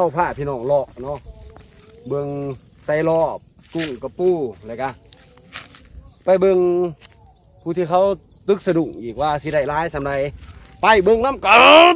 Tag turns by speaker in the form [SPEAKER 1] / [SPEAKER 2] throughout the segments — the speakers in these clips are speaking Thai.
[SPEAKER 1] เข้าผ้าพี่น้องเลาะเนาะเบิ่งไส้รอบกุ้งกระปูอะไรกันไปเบิ่งผู้ที่เขาตึกสะดุ้งอีกว่าสิได้ร้ายสำไรไปเบิ่งน้ำกัน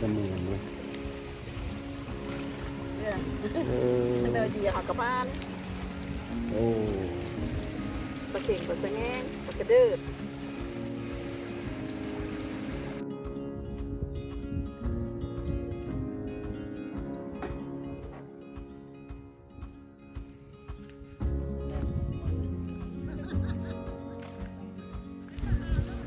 [SPEAKER 1] จะมือเลย
[SPEAKER 2] เดินดีหักกระบ้าน
[SPEAKER 1] โอ้
[SPEAKER 2] ปลาเข่งปลาสะแงงปลากระเดิด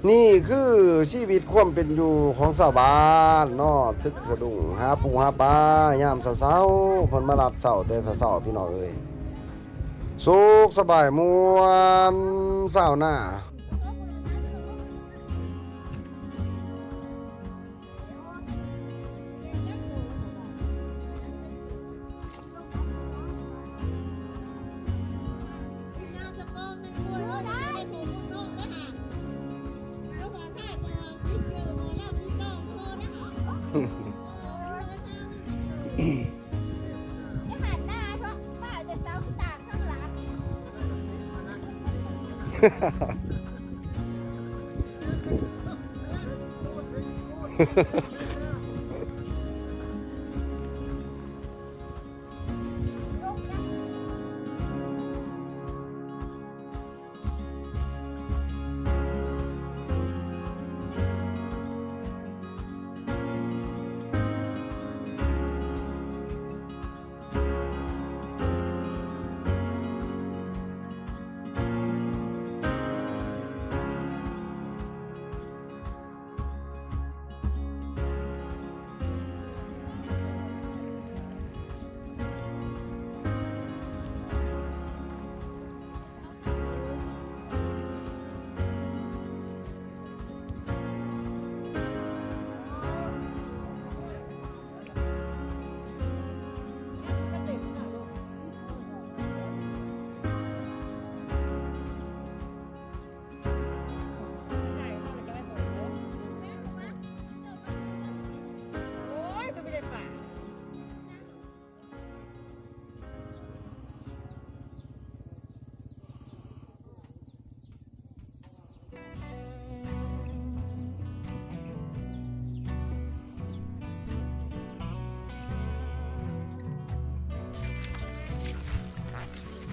[SPEAKER 1] นี่คือชีวิตความเป็นอยู่ของชาวบ้านเนาะทึกสะดุ้งหาปูหาปลายามเช้าๆเพิ่นมารับเช้าแต่เช้าๆพี่น้องเอ้ยสุขสบายม่วนเช้าหน้า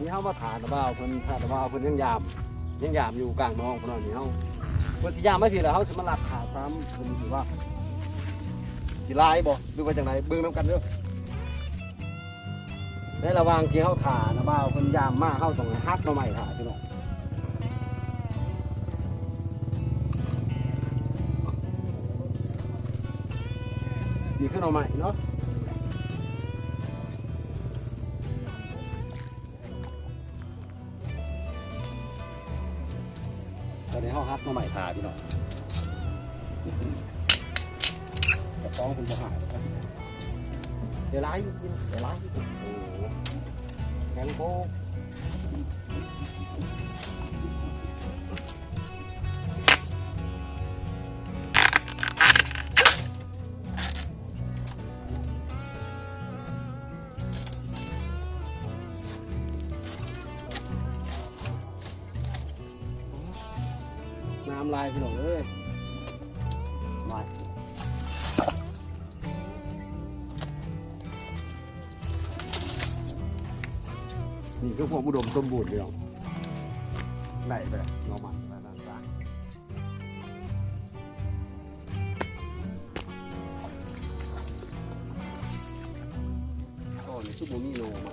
[SPEAKER 1] นี่เฮามาถานบ่าวเพิ่นถานบ่าวเพิ่นยังยามอยู่กลางน้องเพิ่นนี่เฮาเพิ่นสิยามมาสิแล้วเฮาสิมาลักขาตามเพิ่นสิว่าสิลายบ่หรือว่าจังไดเบิ่งนํกันเด้อในระหว่างที่เฮาถานะบ่าวเพิ่นยามมาเฮาต้องฮักหน่อไม้ถาพี่น้องนี่คือหน่อไม้เนาะ
[SPEAKER 2] เ
[SPEAKER 3] มาใหม่ทาพี่น้องกระป้องคุณบ่หายครับเดี๋ยวร้ายอยู่กินเดี๋ยวร้ายอยู่โอ้โหแกงโป๊กน้ำลายพี่น้องเอ้ยมา นี่ก็พวกอุดมสมบูรณ์พี่น้องไหนไปเลยน้องมันนั่นๆโอ้นี่ซุปบะหมี่โนมา